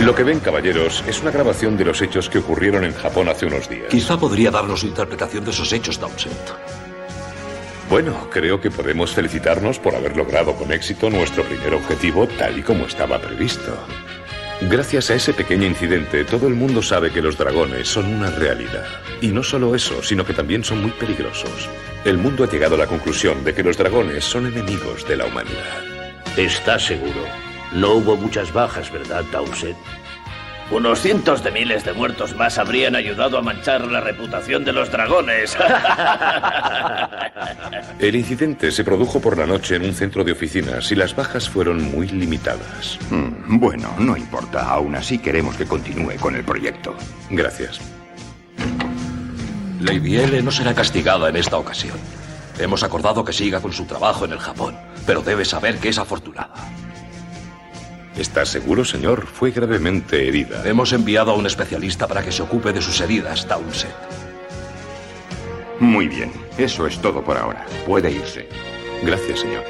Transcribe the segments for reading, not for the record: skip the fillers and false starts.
Lo que ven, caballeros, es una grabación de los hechos que ocurrieron en Japón hace unos días. Quizá podría darnos su interpretación de esos hechos, Townsend. Bueno, creo que podemos felicitarnos por haber logrado con éxito nuestro primer objetivo tal y como estaba previsto. Gracias a ese pequeño incidente, todo el mundo sabe que los dragones son una realidad. Y no solo eso, sino que también son muy peligrosos. El mundo ha llegado a la conclusión de que los dragones son enemigos de la humanidad. ¿Estás seguro? No hubo muchas bajas, ¿verdad, Townsend? Unos cientos de miles de muertos más habrían ayudado a manchar la reputación de los dragones. El incidente se produjo por la noche en un centro de oficinas y las bajas fueron muy limitadas. Bueno, no importa. Aún así queremos que continúe con el proyecto. Gracias. Lady L no será castigada en esta ocasión. Hemos acordado que siga con su trabajo en el Japón, pero debe saber que es afortunada. ¿Está seguro, señor? Fue gravemente herida. Hemos enviado a un especialista para que se ocupe de sus heridas, Townsend. Muy bien. Eso es todo por ahora. Puede irse. Gracias, señor.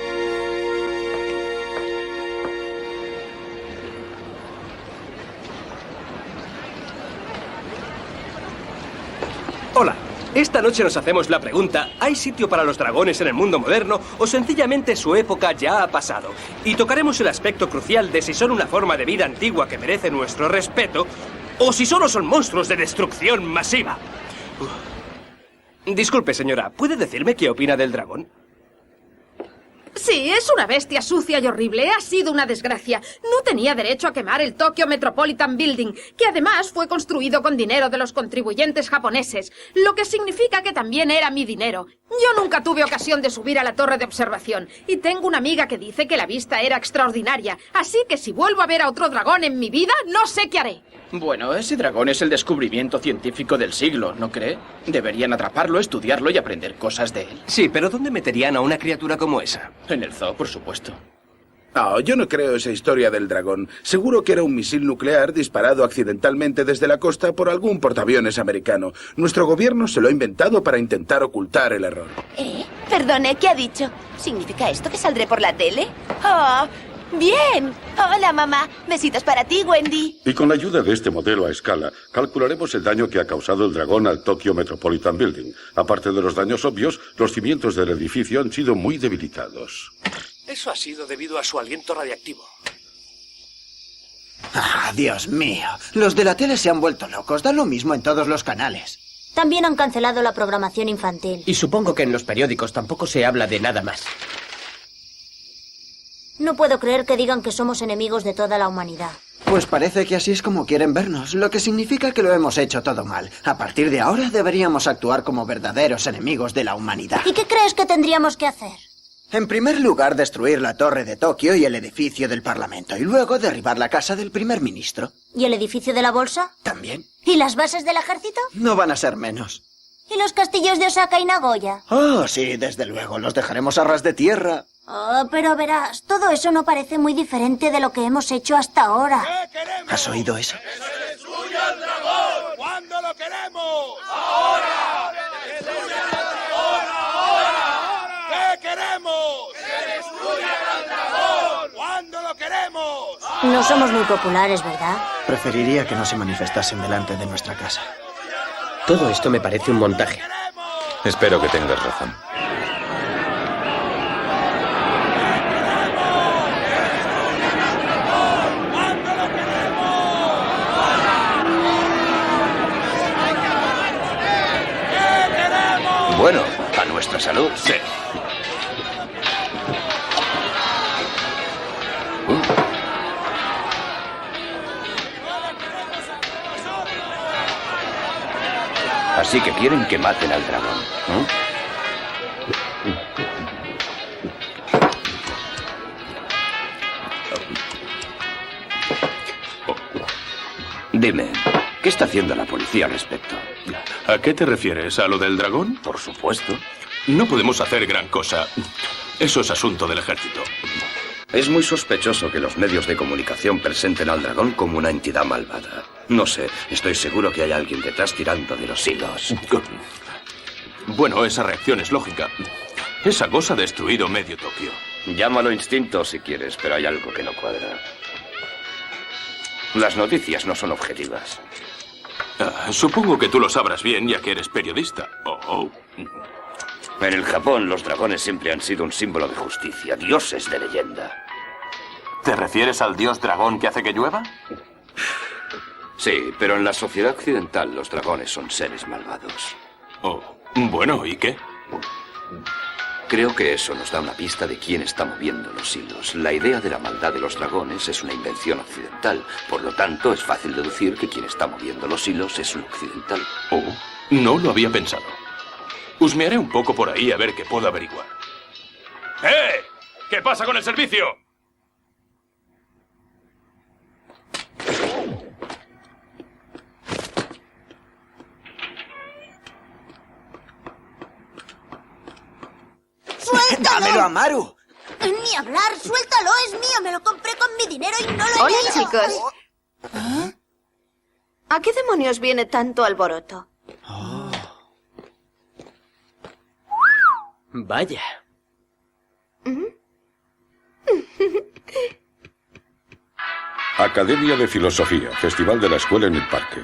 Hola. Esta noche nos hacemos la pregunta, ¿hay sitio para los dragones en el mundo moderno o sencillamente su época ya ha pasado? Y tocaremos el aspecto crucial de si son una forma de vida antigua que merece nuestro respeto o si solo son monstruos de destrucción masiva. Disculpe, señora, ¿puede decirme qué opina del dragón? Sí, es una bestia sucia y horrible. Ha sido una desgracia. No tenía derecho a quemar el Tokyo Metropolitan Building, que además fue construido con dinero de los contribuyentes japoneses, lo que significa que también era mi dinero. Yo nunca tuve ocasión de subir a la torre de observación, y tengo una amiga que dice que la vista era extraordinaria, así que si vuelvo a ver a otro dragón en mi vida, no sé qué haré. Bueno, ese dragón es el descubrimiento científico del siglo, ¿no cree? Deberían atraparlo, estudiarlo y aprender cosas de él. Sí, pero ¿dónde meterían a una criatura como esa? En el zoo, por supuesto. Yo no creo esa historia del dragón. Seguro que era un misil nuclear disparado accidentalmente desde la costa por algún portaaviones americano. Nuestro gobierno se lo ha inventado para intentar ocultar el error. Perdone, ¿qué ha dicho? ¿Significa esto que saldré por la tele? ¡Oh! ¡Bien! Hola, mamá. Besitos para ti, Wendy. Y con la ayuda de este modelo a escala, calcularemos el daño que ha causado el dragón al Tokyo Metropolitan Building. Aparte de los daños obvios, los cimientos del edificio han sido muy debilitados. Eso ha sido debido a su aliento radiactivo. ¡Ah, Dios mío! Los de la tele se han vuelto locos. Da lo mismo en todos los canales. También han cancelado la programación infantil. Y supongo que en los periódicos tampoco se habla de nada más. No puedo creer que digan que somos enemigos de toda la humanidad. Pues parece que así es como quieren vernos, lo que significa que lo hemos hecho todo mal. A partir de ahora deberíamos actuar como verdaderos enemigos de la humanidad. ¿Y qué crees que tendríamos que hacer? En primer lugar, destruir la torre de Tokio y el edificio del Parlamento, y luego derribar la casa del primer ministro. ¿Y el edificio de la bolsa? También. ¿Y las bases del ejército? No van a ser menos. ¿Y los castillos de Osaka y Nagoya? Oh, sí, desde luego, los dejaremos a ras de tierra. Oh, pero verás, todo eso no parece muy diferente de lo que hemos hecho hasta ahora. ¿Has oído eso? ¡Que se destruya el dragón! ¿Cuándo lo queremos? ¡Ahora! ¡Que se destruya el dragón! ¡Ahora! ¿Qué queremos? ¡Que se destruya el dragón! ¿Cuándo lo queremos? No somos muy populares, ¿verdad? Preferiría que no se manifestasen delante de nuestra casa. Todo esto me parece un montaje. Espero que tengas razón. Bueno, a nuestra salud. Sí. Así que quieren que maten al dragón, ¿no? Dime, ¿qué está haciendo la policía al respecto? ¿A qué te refieres? ¿A lo del dragón? Por supuesto. No podemos hacer gran cosa. Eso es asunto del ejército. Es muy sospechoso que los medios de comunicación presenten al dragón como una entidad malvada. No sé, estoy seguro que hay alguien detrás tirando de los hilos. Bueno, esa reacción es lógica. Esa cosa ha destruido medio Tokio. Llámalo instinto si quieres, pero hay algo que no cuadra. Las noticias no son objetivas. Supongo que tú lo sabrás bien, ya que eres periodista. En el Japón, los dragones siempre han sido un símbolo de justicia, dioses de leyenda. ¿Te refieres al dios dragón que hace que llueva? Sí, pero en la sociedad occidental los dragones son seres malvados. Bueno, ¿y qué? Creo que eso nos da una pista de quién está moviendo los hilos. La idea de la maldad de los dragones es una invención occidental. Por lo tanto, es fácil deducir que quien está moviendo los hilos es un occidental. No lo había pensado. Husmearé un poco por ahí a ver qué puedo averiguar. ¡Eh! ¿Qué pasa con el servicio? ¡Suéltalo! ¡Dámelo a Maru! Ni hablar, suéltalo, es mío. Me lo compré con mi dinero y no lo he Hola, leído. chicos. ¿A qué demonios viene tanto alboroto? Vaya. Academia de Filosofía, Festival de la Escuela en el Parque.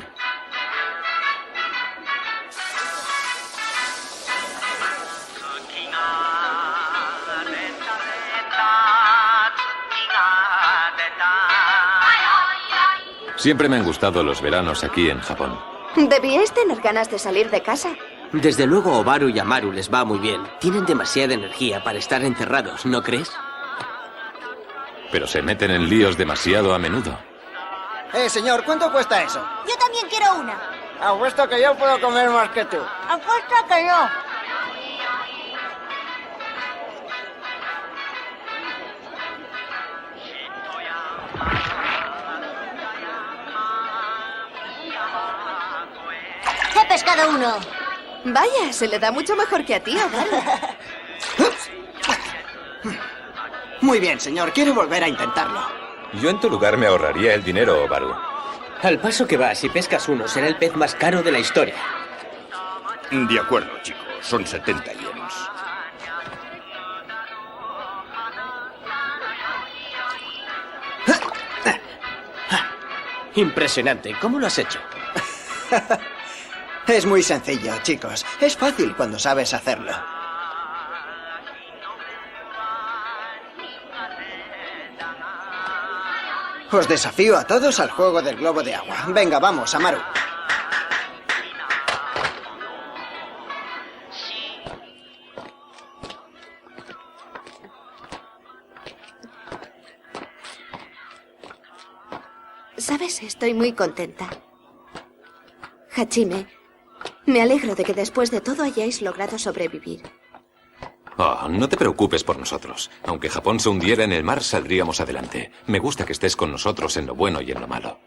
Siempre me han gustado los veranos aquí en Japón. Debíais tener ganas de salir de casa. Desde luego a Obaru y a Maru les va muy bien. Tienen demasiada energía para estar encerrados, ¿no crees? Pero se meten en líos demasiado a menudo. Señor, ¿cuánto cuesta eso? Yo también quiero una. Apuesto que yo puedo comer más que tú. Apuesta que yo. He pescado uno. Vaya, se le da mucho mejor que a ti, Obaru. Muy bien, señor. Quiero volver a intentarlo. Yo en tu lugar me ahorraría el dinero, Obaru. Al paso que vas, si pescas uno, será el pez más caro de la historia. De acuerdo, chicos. Son 70 yenes. Impresionante. ¿Cómo lo has hecho? Es muy sencillo, chicos. Es fácil cuando sabes hacerlo. Os desafío a todos al juego del globo de agua. Venga, vamos, Amaru. ¿Sabes? Estoy muy contenta. Hachime, me alegro de que después de todo hayáis logrado sobrevivir. Oh, no te preocupes por nosotros. Aunque Japón se hundiera en el mar, saldríamos adelante. Me gusta que estés con nosotros en lo bueno y en lo malo.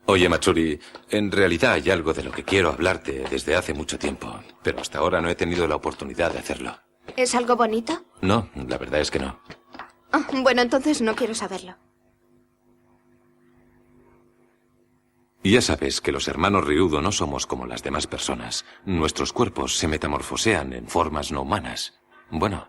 Oye, Matsuri, en realidad hay algo de lo que quiero hablarte desde hace mucho tiempo, pero hasta ahora no he tenido la oportunidad de hacerlo. ¿Es algo bonito? No, la verdad es que no. Bueno, entonces no quiero saberlo. Y ya sabes que los hermanos Ryudo no somos como las demás personas. Nuestros cuerpos se metamorfosean en formas no humanas. Bueno,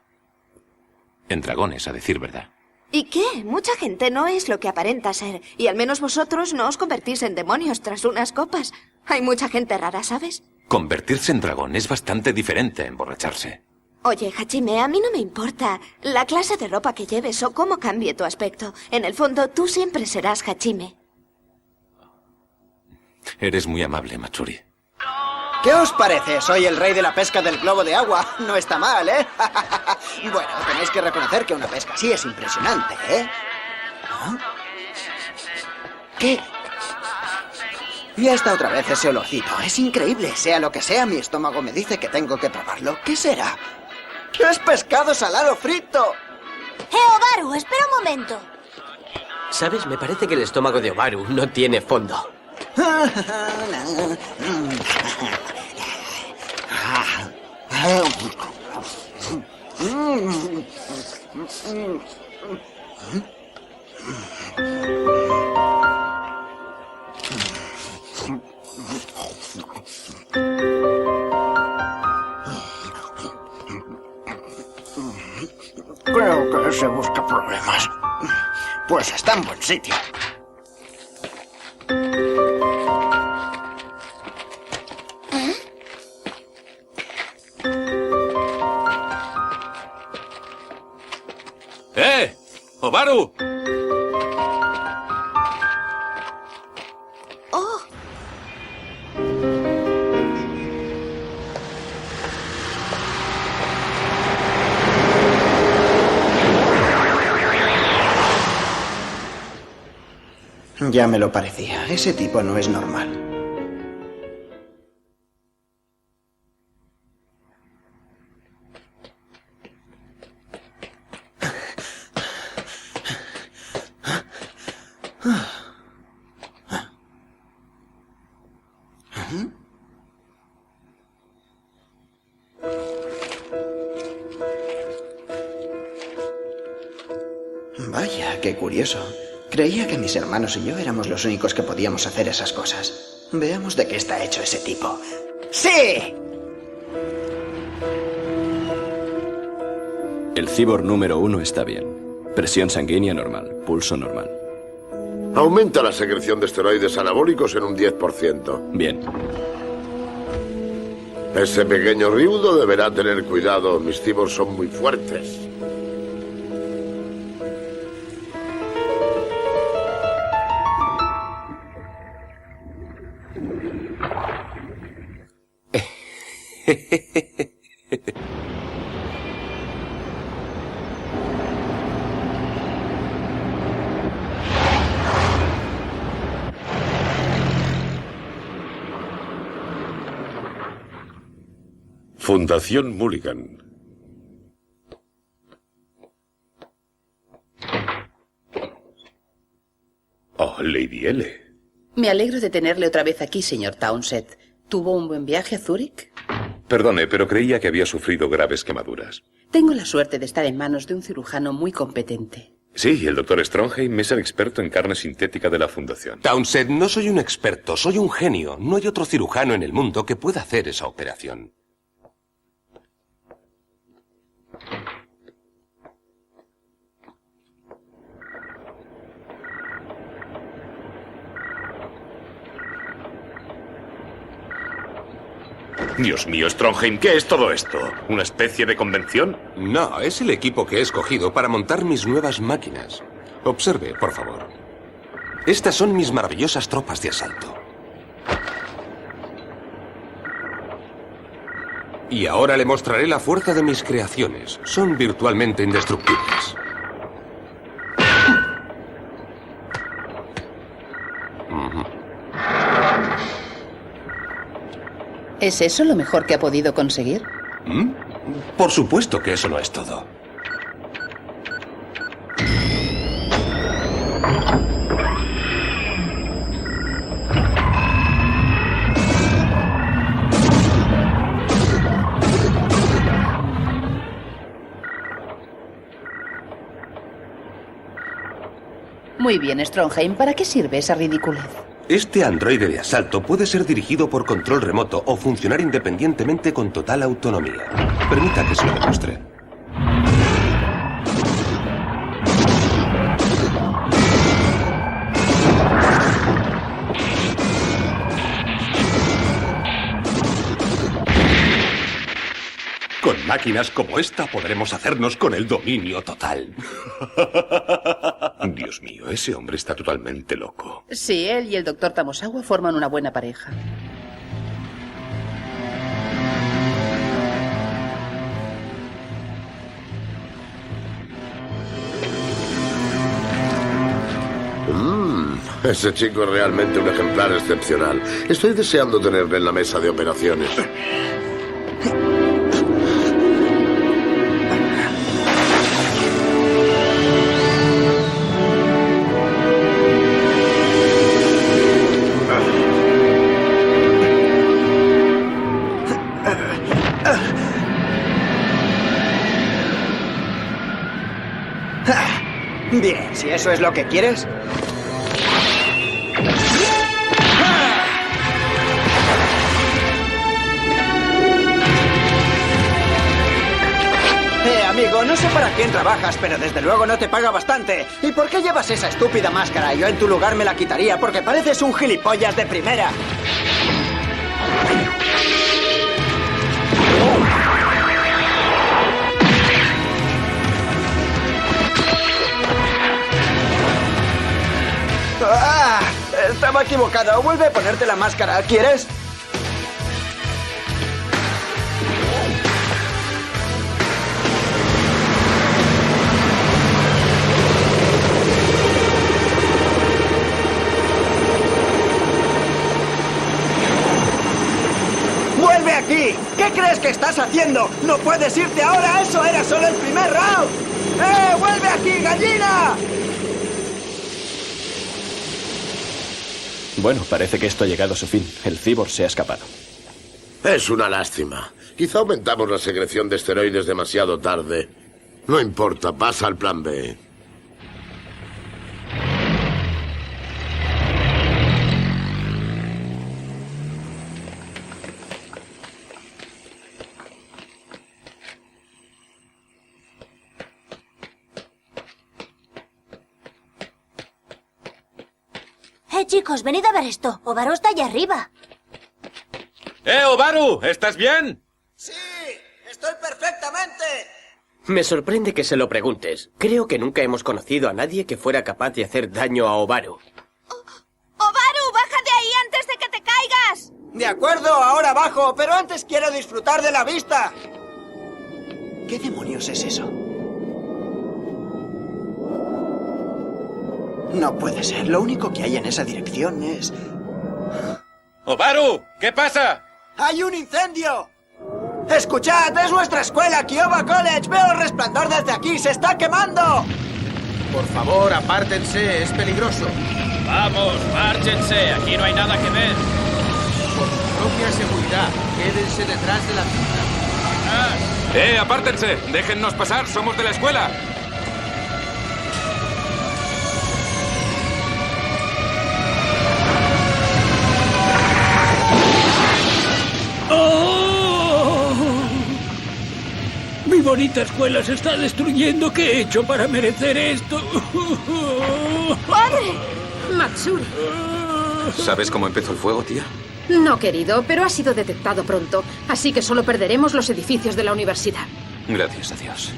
en dragones, a decir verdad. ¿Y qué? Mucha gente no es lo que aparenta ser. Y al menos vosotros no os convertís en demonios tras unas copas. Hay mucha gente rara, ¿sabes? Convertirse en dragón es bastante diferente a emborracharse. Oye, Hachime, a mí no me importa la clase de ropa que lleves o cómo cambie tu aspecto. En el fondo, tú siempre serás Hachime. Eres muy amable, Matsuri. ¿Qué os parece? Soy el rey de la pesca del globo de agua. No está mal, ¿eh? Bueno, tenéis que reconocer que una pesca así es impresionante, ¿eh? ¿No? ¿Qué? Y esta otra vez ese olorcito. Es increíble. Sea lo que sea, mi estómago me dice que tengo que probarlo. ¿Qué será? ¡Es pescado salado frito! Obaru, espera un momento. ¿Sabes? Me parece que el estómago de Obaru no tiene fondo. Creo que se busca problemas. Pues está en buen sitio. ¡Obaru! Oh. Ya me lo parecía. Ese tipo no es normal. Vaya, qué curioso. Creía que mis hermanos y yo éramos los únicos que podíamos hacer esas cosas. Veamos de qué está hecho ese tipo. ¡Sí! El cibor número 1 está bien. Presión sanguínea normal, pulso normal. Aumenta la secreción de esteroides anabólicos en un 10%. Bien. Ese pequeño Ryudo deberá tener cuidado. Mis cibors son muy fuertes. Fundación Mulligan. Oh, Lady L. Me alegro de tenerle otra vez aquí, señor Townsend. ¿Tuvo un buen viaje a Zúrich? Perdone, pero creía que había sufrido graves quemaduras. Tengo la suerte de estar en manos de un cirujano muy competente. Sí, el doctor Strongheim es el experto en carne sintética de la Fundación. Townsend, no soy un experto, soy un genio. No hay otro cirujano en el mundo que pueda hacer esa operación. Dios mío, Strongheim, ¿qué es todo esto? ¿Una especie de convención? No, es el equipo que he escogido para montar mis nuevas máquinas. Observe, por favor. Estas son mis maravillosas tropas de asalto. Y ahora le mostraré la fuerza de mis creaciones. Son virtualmente indestructibles. ¿Es eso lo mejor que ha podido conseguir? Por supuesto que eso no es todo. Muy bien, Strongheim. ¿Para qué sirve esa ridiculez? Este androide de asalto puede ser dirigido por control remoto o funcionar independientemente con total autonomía. Permita que se lo demuestre. Con máquinas como esta podremos hacernos con el dominio total. Dios mío, ese hombre está totalmente loco. Sí, él y el doctor Tamosawa forman una buena pareja. Ese chico es realmente un ejemplar excepcional. Estoy deseando tenerle en la mesa de operaciones. Bien, si eso es lo que quieres. Amigo, no sé para quién trabajas, pero desde luego no te paga bastante. ¿Y por qué llevas esa estúpida máscara? Yo en tu lugar me la quitaría porque pareces un gilipollas de primera. ¡Ah! Estaba equivocado. Vuelve a ponerte la máscara. ¿Quieres? ¡Vuelve aquí! ¿Qué crees que estás haciendo? ¡No puedes irte ahora! ¡Eso era solo el primer round! ¡Vuelve aquí, gallina! Bueno, parece que esto ha llegado a su fin. El cyborg se ha escapado. Es una lástima. Quizá aumentamos la secreción de esteroides demasiado tarde. No importa, pasa al plan B. Chicos, venid a ver esto. Obaru está allá arriba. Obaru! ¿Estás bien? ¡Sí! ¡Estoy perfectamente! Me sorprende que se lo preguntes. Creo que nunca hemos conocido a nadie que fuera capaz de hacer daño a Obaru. ¡Obaru, baja de ahí antes de que te caigas! De acuerdo, ahora bajo, pero antes quiero disfrutar de la vista. ¿Qué demonios es eso? No puede ser. Lo único que hay en esa dirección es... ¡Obaru! ¿Qué pasa? ¡Hay un incendio! ¡Escuchad! ¡Es nuestra escuela, Kiowa College! ¡Veo el resplandor desde aquí! ¡Se está quemando! Por favor, apártense. Es peligroso. Vamos, márchense. Aquí no hay nada que ver. Por su propia seguridad, quédense detrás de la cinta. ¡Apártense! ¡Déjennos pasar! ¡Somos de la escuela! ¡Oh! Mi bonita escuela se está destruyendo. ¿Qué he hecho para merecer esto? ¡Padre! Matsuri. ¿Sabes cómo empezó el fuego, tía? No, querido, pero ha sido detectado pronto. Así que solo perderemos los edificios de la universidad. Gracias a Dios.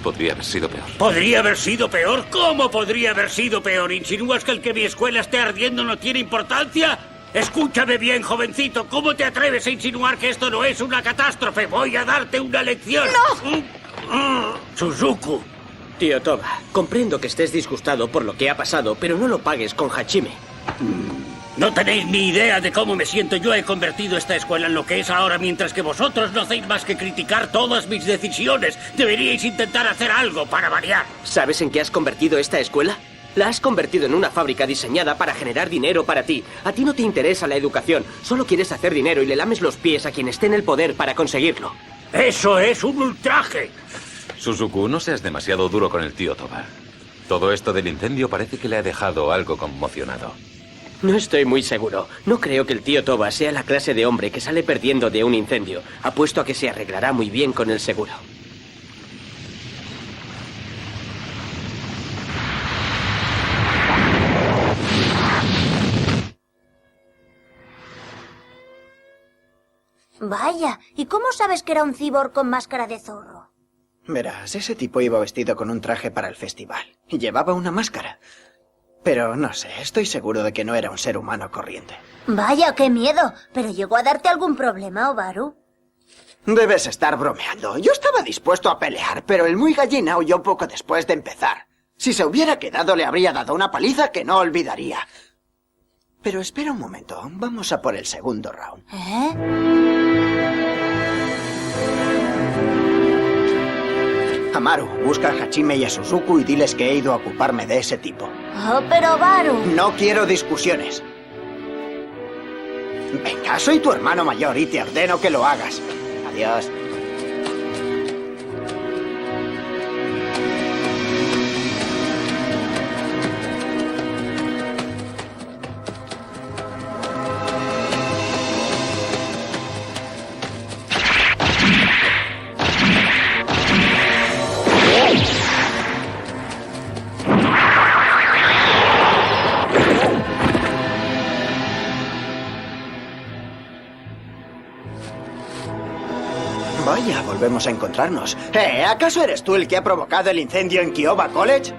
Podría haber sido peor. ¿Podría haber sido peor? ¿Cómo podría haber sido peor? ¿Insinúas que el que mi escuela esté ardiendo no tiene importancia? Escúchame bien, jovencito. ¿Cómo te atreves a insinuar que esto no es una catástrofe? Voy a darte una lección. ¡No! Suzuku. Tío Toba, comprendo que estés disgustado por lo que ha pasado, pero no lo pagues con Hachime. No tenéis ni idea de cómo me siento. Yo he convertido esta escuela en lo que es ahora, mientras que vosotros no hacéis más que criticar todas mis decisiones. Deberíais intentar hacer algo para variar. ¿Sabes en qué has convertido esta escuela? La has convertido en una fábrica diseñada para generar dinero para ti. A ti no te interesa la educación, solo quieres hacer dinero y le lames los pies a quien esté en el poder para conseguirlo. ¡Eso es un ultraje! Suzuku, no seas demasiado duro con el tío Toba. Todo esto del incendio parece que le ha dejado algo conmocionado. No estoy muy seguro. No creo que el tío Toba sea la clase de hombre que sale perdiendo de un incendio. Apuesto a que se arreglará muy bien con el seguro. Vaya, ¿y cómo sabes que era un cyborg con máscara de zorro? Verás, ese tipo iba vestido con un traje para el festival. Y llevaba una máscara. Pero no sé, estoy seguro de que no era un ser humano corriente. Vaya, qué miedo. ¿Pero llegó a darte algún problema, Obaru? Debes estar bromeando. Yo estaba dispuesto a pelear, pero el muy gallina huyó poco después de empezar. Si se hubiera quedado, le habría dado una paliza que no olvidaría. Pero espera un momento, vamos a por el segundo round. Amaru, busca a Hachime y a Suzuku y diles que he ido a ocuparme de ese tipo. Oh, pero Obaru... No quiero discusiones. Venga, soy tu hermano mayor y te ordeno que lo hagas. Adiós. volvemos a encontrarnos. ¿Acaso eres tú el que ha provocado el incendio en Kiowa College?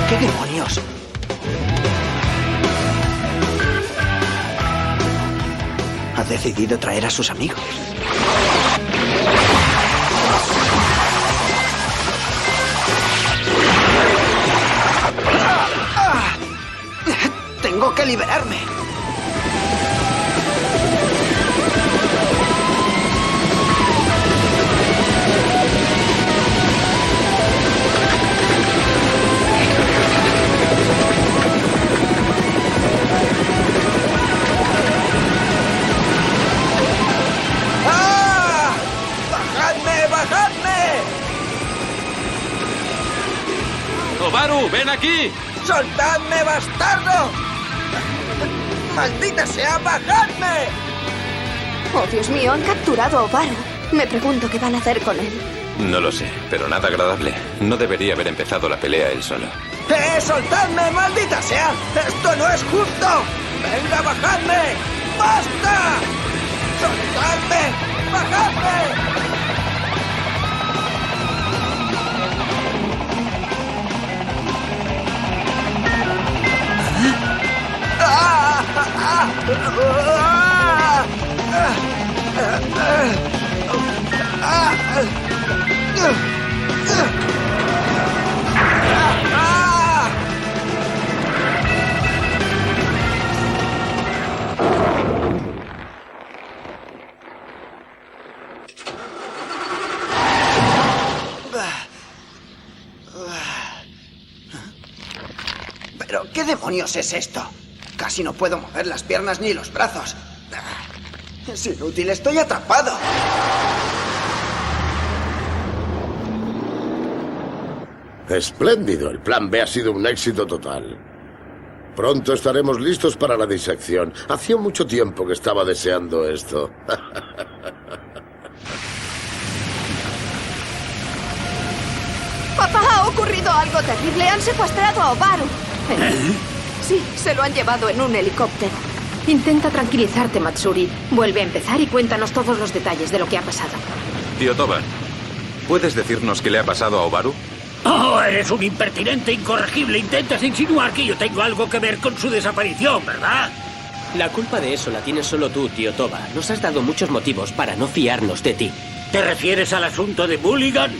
¿Qué demonios? Ha decidido traer a sus amigos. Tengo que liberarme. ¡Obaru, ven aquí! ¡Soltadme, bastardo! ¡Maldita sea, bajadme! Oh, Dios mío, han capturado a Obaru. Me pregunto qué van a hacer con él. No lo sé, pero nada agradable. No debería haber empezado la pelea él solo. ¡Soltadme, maldita sea! ¡Esto no es justo! ¡Venga, bajadme! ¡Basta! ¡Soltadme! ¡Bajadme! ¿Pero qué demonios es esto? Casi no puedo mover las piernas ni los brazos. Es inútil, estoy atrapado. Espléndido, el plan B ha sido un éxito total. Pronto estaremos listos para la disección. Hacía mucho tiempo que estaba deseando esto. Papá, ha ocurrido algo terrible. Han secuestrado a Obaru. Sí, se lo han llevado en un helicóptero. Intenta tranquilizarte, Matsuri. Vuelve a empezar y cuéntanos todos los detalles de lo que ha pasado. Tío Toba, ¿puedes decirnos qué le ha pasado a Obaru? ¡Oh, eres un impertinente incorregible! Intentas insinuar que yo tengo algo que ver con su desaparición, ¿verdad? La culpa de eso la tienes solo tú, tío Toba. Nos has dado muchos motivos para no fiarnos de ti. ¿Te refieres al asunto de Mulligan?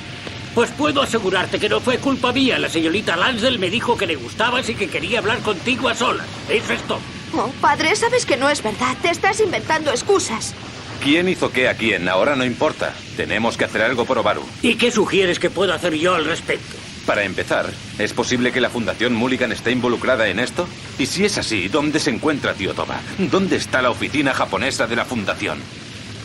Pues puedo asegurarte que no fue culpa mía. La señorita Lansdale me dijo que le gustabas y que quería hablar contigo a solas. Eso es todo. Oh, padre, sabes que no es verdad. Te estás inventando excusas. ¿Quién hizo qué a quién? Ahora no importa. Tenemos que hacer algo por Obaru. ¿Y qué sugieres que puedo hacer yo al respecto? Para empezar, ¿es posible que la Fundación Mulligan esté involucrada en esto? Y si es así, ¿dónde se encuentra, tío Toba? ¿Dónde está la oficina japonesa de la Fundación?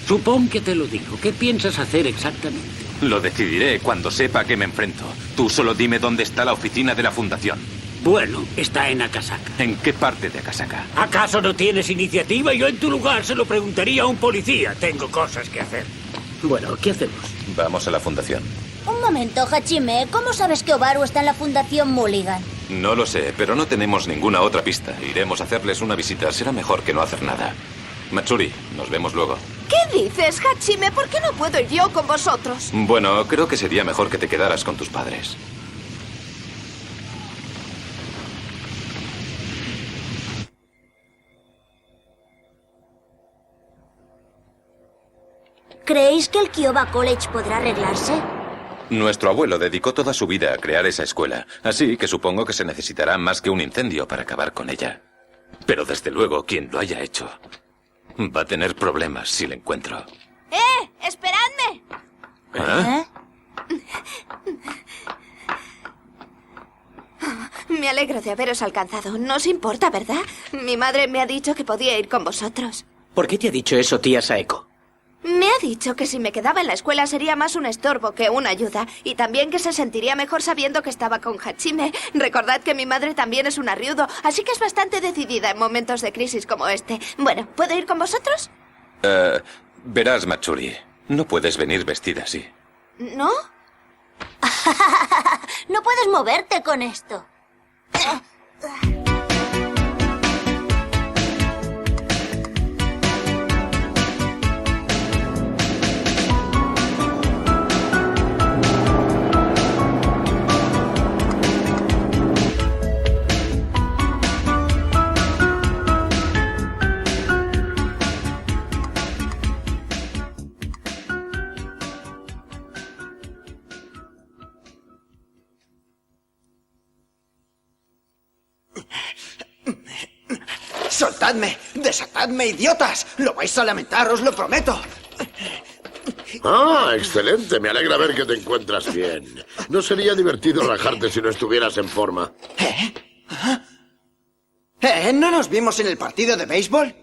Supón que te lo digo. ¿Qué piensas hacer exactamente? Lo decidiré cuando sepa a qué me enfrento. Tú solo dime dónde está la oficina de la Fundación. Bueno, está en Akasaka. ¿En qué parte de Akasaka? ¿Acaso no tienes iniciativa? Yo en tu lugar se lo preguntaría a un policía. Tengo cosas que hacer. Bueno, ¿qué hacemos? Vamos a la Fundación. Un momento, Hachime. ¿Cómo sabes que Obaru está en la Fundación Mulligan? No lo sé, pero no tenemos ninguna otra pista. Iremos a hacerles una visita. Será mejor que no hacer nada. Matsuri, nos vemos luego. ¿Qué dices, Hachime? ¿Por qué no puedo ir yo con vosotros? Bueno, creo que sería mejor que te quedaras con tus padres. ¿Creéis que el Kiowa College podrá arreglarse? Nuestro abuelo dedicó toda su vida a crear esa escuela, así que supongo que se necesitará más que un incendio para acabar con ella. Pero desde luego, quien lo haya hecho va a tener problemas si le encuentro. ¡Esperadme! Me alegro de haberos alcanzado. No os importa, ¿verdad? Mi madre me ha dicho que podía ir con vosotros. ¿Por qué te ha dicho eso, tía Saeko? Me ha dicho que si me quedaba en la escuela sería más un estorbo que una ayuda. Y también que se sentiría mejor sabiendo que estaba con Hachime. Recordad que mi madre también es una ryudo, así que es bastante decidida en momentos de crisis como este. Bueno, ¿puedo ir con vosotros? Verás, Matsuri, no puedes venir vestida así. ¿No? No puedes moverte con esto. ¡Soltadme! ¡Desatadme, idiotas! ¡Lo vais a lamentar, os lo prometo! Ah, excelente. Me alegra ver que te encuentras bien. No sería divertido rajarte si no estuvieras en forma. ¿No nos vimos en el partido de béisbol?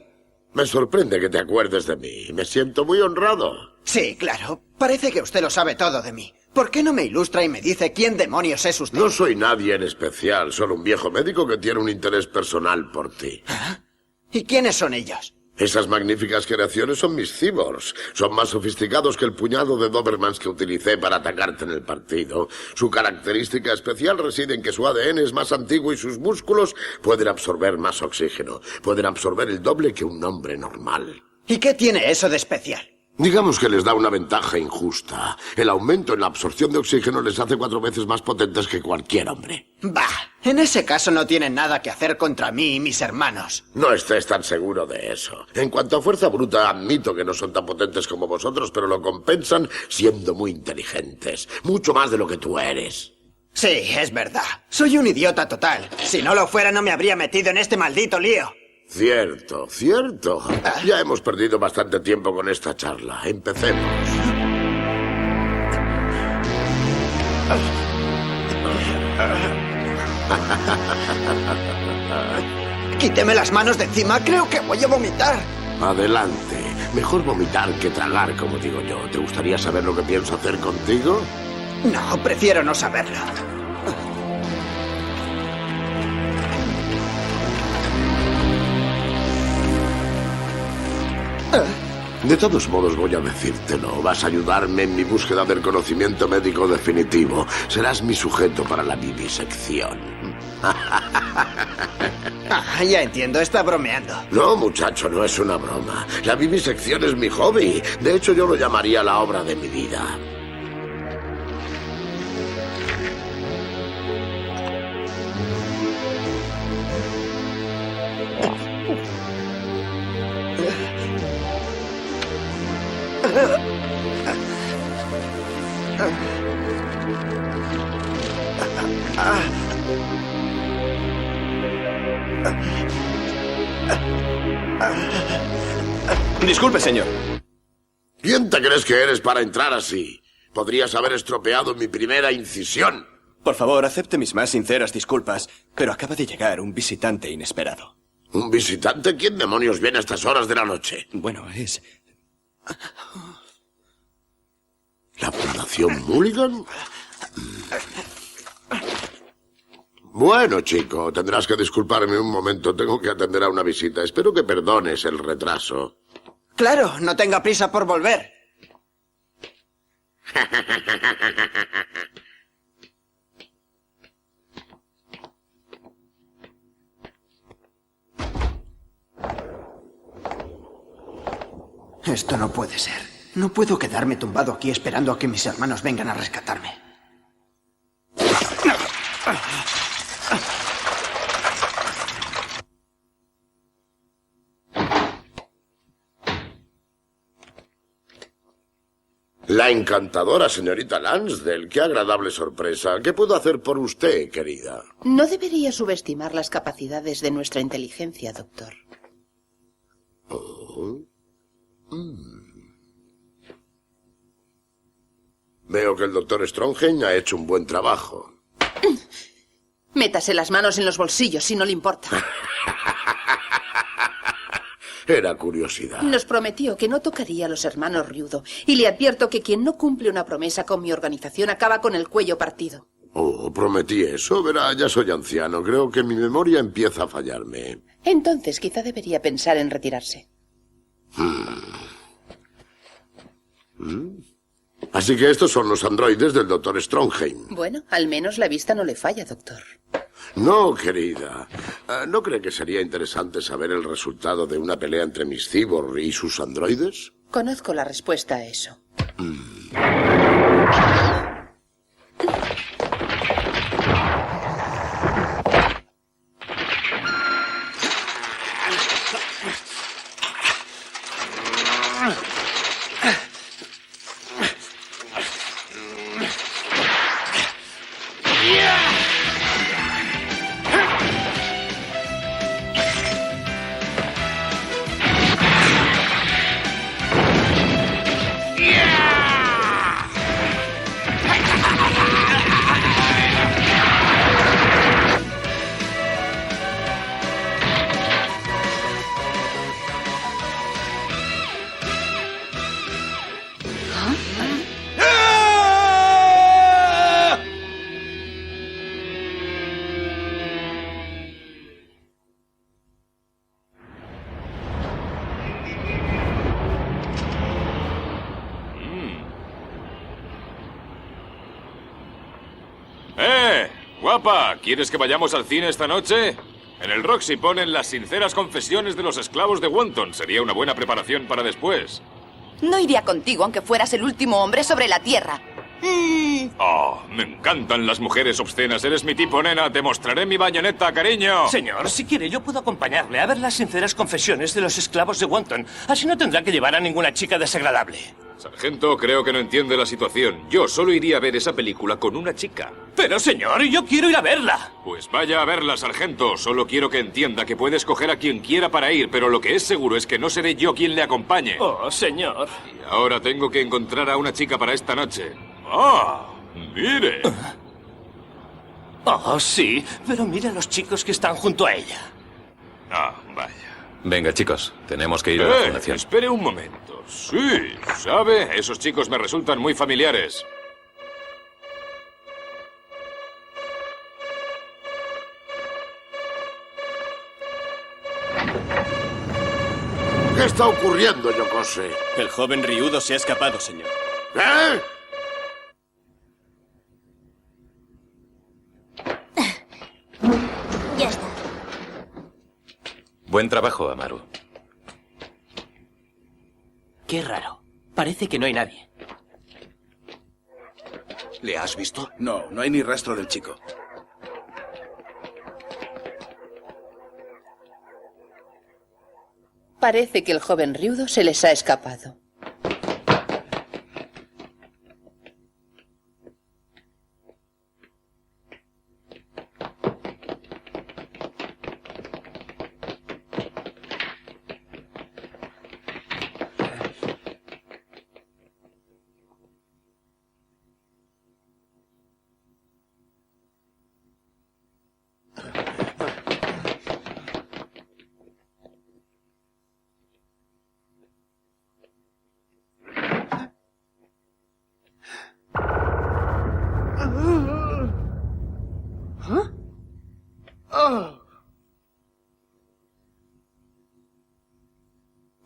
Me sorprende que te acuerdes de mí. Me siento muy honrado. Sí, claro. Parece que usted lo sabe todo de mí. ¿Por qué no me ilustra y me dice quién demonios es usted? No soy nadie en especial, solo un viejo médico que tiene un interés personal por ti. ¿Y quiénes son ellos? Esas magníficas creaciones son mis cyborgs. Son más sofisticados que el puñado de Dobermans que utilicé para atacarte en el partido. Su característica especial reside en que su ADN es más antiguo y sus músculos pueden absorber más oxígeno. Pueden absorber el doble que un hombre normal. ¿Y qué tiene eso de especial? Digamos que les da una ventaja injusta. El aumento en la absorción de oxígeno les hace 4 veces más potentes que cualquier hombre. Bah, en ese caso no tienen nada que hacer contra mí y mis hermanos. No estés tan seguro de eso. En cuanto a fuerza bruta, admito que no son tan potentes como vosotros, pero lo compensan siendo muy inteligentes. Mucho más de lo que tú eres. Sí, es verdad. Soy un idiota total. Si no lo fuera, no me habría metido en este maldito lío. Cierto, cierto. Ya hemos perdido bastante tiempo con esta charla. Empecemos. Quíteme las manos de encima, creo que voy a vomitar. Adelante. Mejor vomitar que tragar, como digo yo. ¿Te gustaría saber lo que pienso hacer contigo? No, prefiero no saberlo. De todos modos voy a decírtelo. Vas a ayudarme en mi búsqueda del conocimiento médico definitivo. Serás mi sujeto para la vivisección. Ya entiendo, está bromeando. No, muchacho, no es una broma. La vivisección es mi hobby. De hecho, yo lo llamaría la obra de mi vida. Disculpe, señor. ¿Quién te crees que eres para entrar así? Podrías haber estropeado mi primera incisión. Por favor, acepte mis más sinceras disculpas, pero acaba de llegar un visitante inesperado. ¿Un visitante? ¿Quién demonios viene a estas horas de la noche? Bueno, es... ¿La Fundación Mulligan? Bueno, chico, tendrás que disculparme un momento. Tengo que atender a una visita. Espero que perdones el retraso. Claro, no tenga prisa por volver. Esto no puede ser. No puedo quedarme tumbado aquí esperando a que mis hermanos vengan a rescatarme. La encantadora señorita Lansdale. Qué agradable sorpresa. ¿Qué puedo hacer por usted, querida? No debería subestimar las capacidades de nuestra inteligencia, doctor. Oh. Veo que el doctor Strongheim ha hecho un buen trabajo. Métase las manos en los bolsillos si no le importa. Era curiosidad. Nos prometió que no tocaría a los hermanos Ryudo. Y le advierto que quien no cumple una promesa con mi organización acaba con el cuello partido. Oh, prometí eso. Verá, ya soy anciano. Creo que mi memoria empieza a fallarme. Entonces quizá debería pensar en retirarse. Así que estos son los androides del Dr. Strongheim. Bueno, al menos la vista no le falla, doctor. No, querida. ¿No cree que sería interesante saber el resultado de una pelea entre mis cyborg y sus androides? Conozco la respuesta a eso. Guapa, ¿quieres que vayamos al cine esta noche? En el Roxy ponen Las sinceras confesiones de los esclavos de Wonton. Sería una buena preparación para después. No iría contigo aunque fueras el último hombre sobre la Tierra. Oh, me encantan las mujeres obscenas. Eres mi tipo, nena. Te mostraré mi bayoneta, cariño. Señor, si quiere, yo puedo acompañarle a ver las sinceras confesiones de los esclavos de Wonton. Así no tendrá que llevar a ninguna chica desagradable. Sargento, creo que no entiende la situación. Yo solo iría a ver esa película con una chica. Pero, señor, yo quiero ir a verla. Pues vaya a verla, sargento. Solo quiero que entienda que puede escoger a quien quiera para ir, pero lo que es seguro es que no seré yo quien le acompañe. Oh, señor. Y ahora tengo que encontrar a una chica para esta noche. ¡Ah! ¡Mire! Oh, sí, pero mira a los chicos que están junto a ella. Ah, vaya. Venga, chicos, tenemos que ir a la fundación. Espere un momento. Sí, ¿sabe? Esos chicos me resultan muy familiares. ¿Qué está ocurriendo, Yokose? El joven Ryudo se ha escapado, señor. ¿Eh? Ya está. Buen trabajo, Amaru. Qué raro. Parece que no hay nadie. ¿Le has visto? No, no hay ni rastro del chico. Parece que el joven Ryudo se les ha escapado.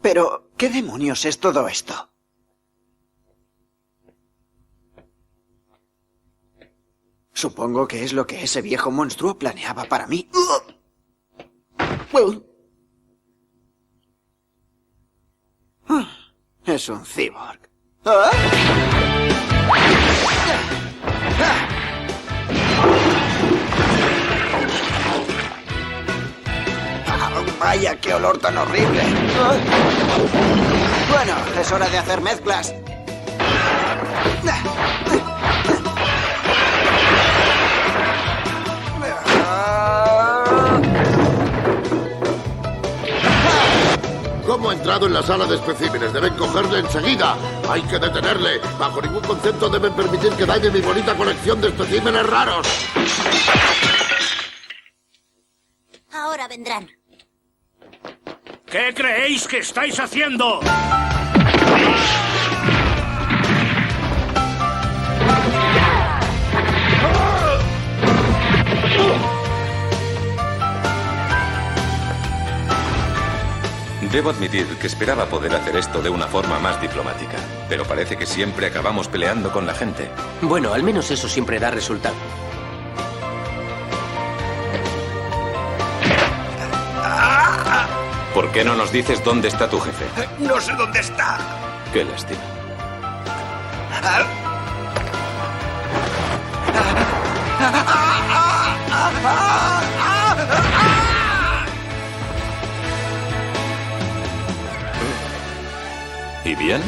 Pero, ¿qué demonios es todo esto? Supongo que es lo que ese viejo monstruo planeaba para mí. Es un cyborg. Vaya, qué olor tan horrible. Bueno, es hora de hacer mezclas. ¿Cómo ha entrado en la sala de especímenes? Deben cogerle enseguida. Hay que detenerle. Bajo ningún concepto deben permitir que dañe mi bonita colección de especímenes raros. Ahora vendrán. ¿Qué creéis que estáis haciendo? Debo admitir que esperaba poder hacer esto de una forma más diplomática, pero parece que siempre acabamos peleando con la gente. Bueno, al menos eso siempre da resultado. ¿Por qué no nos dices dónde está tu jefe? No sé dónde está. Qué lástima. ¿Y bien?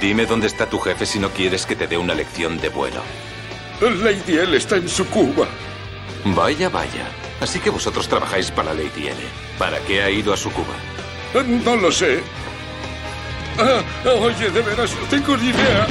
Dime dónde está tu jefe si no quieres que te dé una lección de vuelo. Lady L está en su cuba. Vaya, vaya. Así que vosotros trabajáis para Lady L. ¿Para qué ha ido a su cuba? No lo sé. Oye, de veras, no tengo ni idea.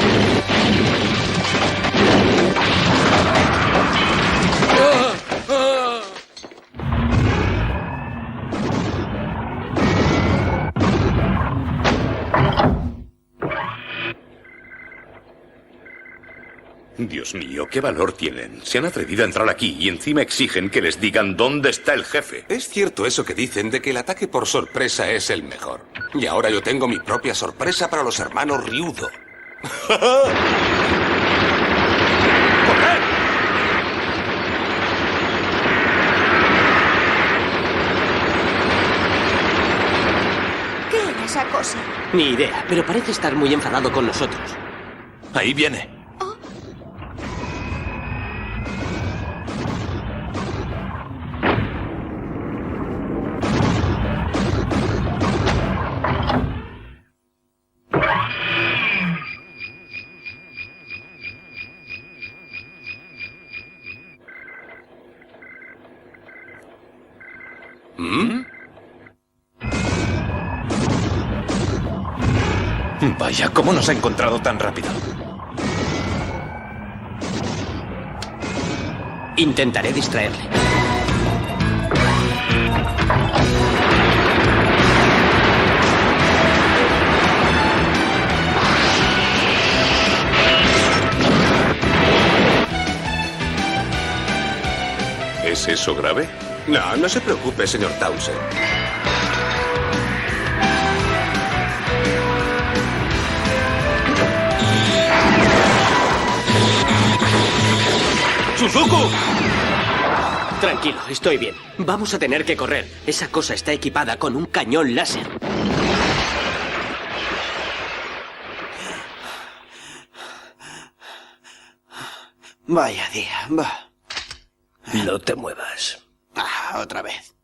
Dios mío, ¿qué valor tienen? Se han atrevido a entrar aquí y encima exigen que les digan dónde está el jefe. Es cierto eso que dicen de que el ataque por sorpresa es el mejor. Y ahora yo tengo mi propia sorpresa para los hermanos Ryudo. ¿Qué era esa cosa? Ni idea, pero parece estar muy enfadado con nosotros. Ahí viene. Vaya, ¿cómo nos ha encontrado tan rápido? Intentaré distraerle. ¿Es eso grave? No, no se preocupe, señor Townsend. ¡Suzuku! Tranquilo, estoy bien. Vamos a tener que correr. Esa cosa está equipada con un cañón láser. Vaya día, va. No te muevas. Otra vez.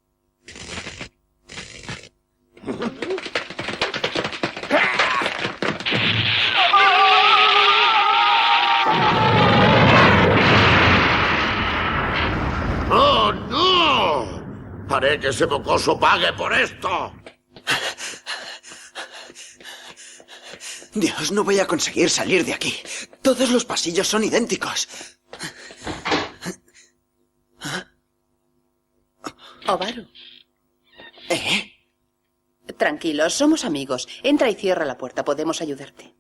¡Oh, no! Haré que ese mocoso pague por esto. Dios, no voy a conseguir salir de aquí. Todos los pasillos son idénticos. Obaru. ¿Eh? Tranquilo, somos amigos. Entra y cierra la puerta. Podemos ayudarte.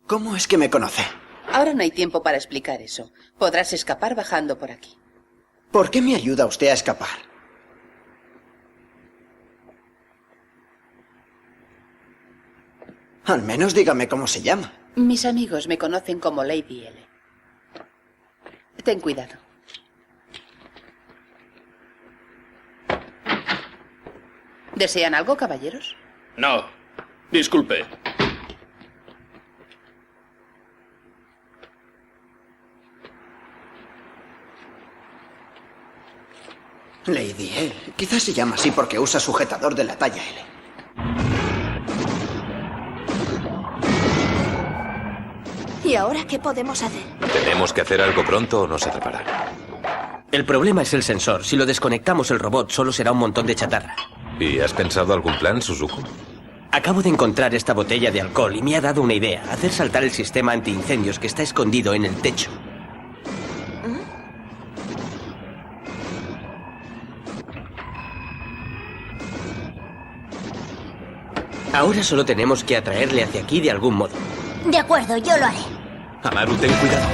¿Cómo es que me conoce? Ahora no hay tiempo para explicar eso. Podrás escapar bajando por aquí. ¿Por qué me ayuda usted a escapar? Al menos dígame cómo se llama. Mis amigos me conocen como Lady L. Ten cuidado. ¿Desean algo, caballeros? No. Disculpe. Lady L. Quizás se llama así porque usa sujetador de la talla L. ¿Y ahora qué podemos hacer? Tenemos que hacer algo pronto o nos atraparán. El problema es el sensor. Si lo desconectamos, el robot solo será un montón de chatarra. ¿Y has pensado algún plan, Suzuku? Acabo de encontrar esta botella de alcohol y me ha dado una idea. Hacer saltar el sistema antiincendios que está escondido en el techo. Ahora solo tenemos que atraerle hacia aquí de algún modo. De acuerdo, yo lo haré. Amaru, ten cuidado.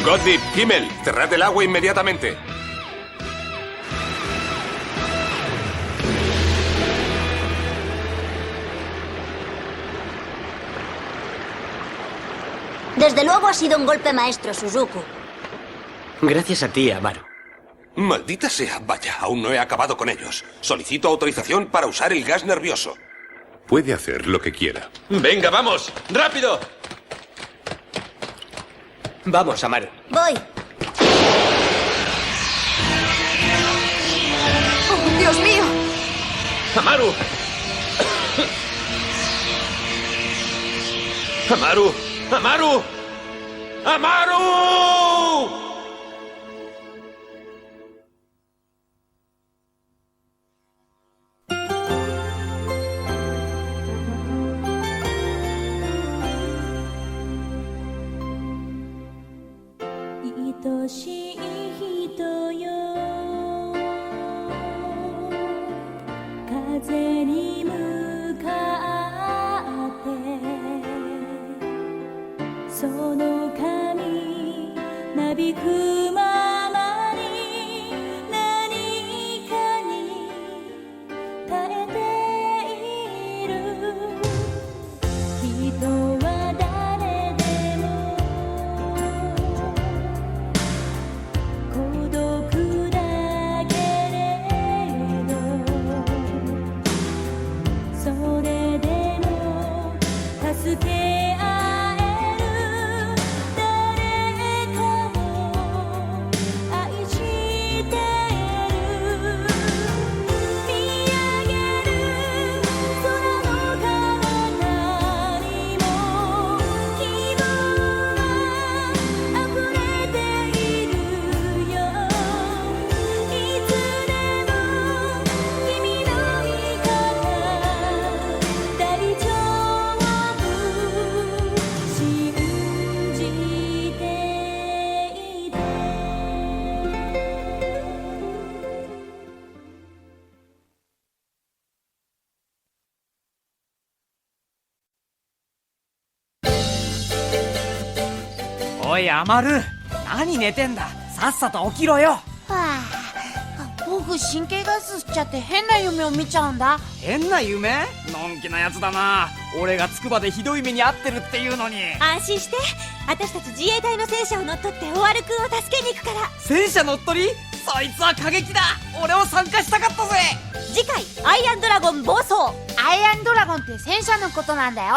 Gottlieb, Himmel, cerrad el agua inmediatamente. Desde luego ha sido un golpe maestro, Suzuku. Gracias a ti, Amaru. Maldita sea, vaya, aún no he acabado con ellos. Solicito autorización para usar el gas nervioso. Puede hacer lo que quiera. Venga, vamos, rápido. Vamos, Amaru. Voy. ¡Oh, Dios mío! Amaru. Amaru. Amaru. Amaru.おい、アマル、何寝てんだ。さっさと起きろよ。はあ、僕神経ガス吸っちゃって変な夢を見ちゃうんだ。変な夢？のんきなやつだな。俺が筑波でひどい目に遭ってるっていうのに。安心して、私たち自衛隊の戦車を乗っ取ってオワル君を助けに行くから。戦車乗っ取り？そいつは過激だ。俺も参加したかったぜ。次回アイアンドラゴン暴走。アイアンドラゴンって戦車のことなんだよ。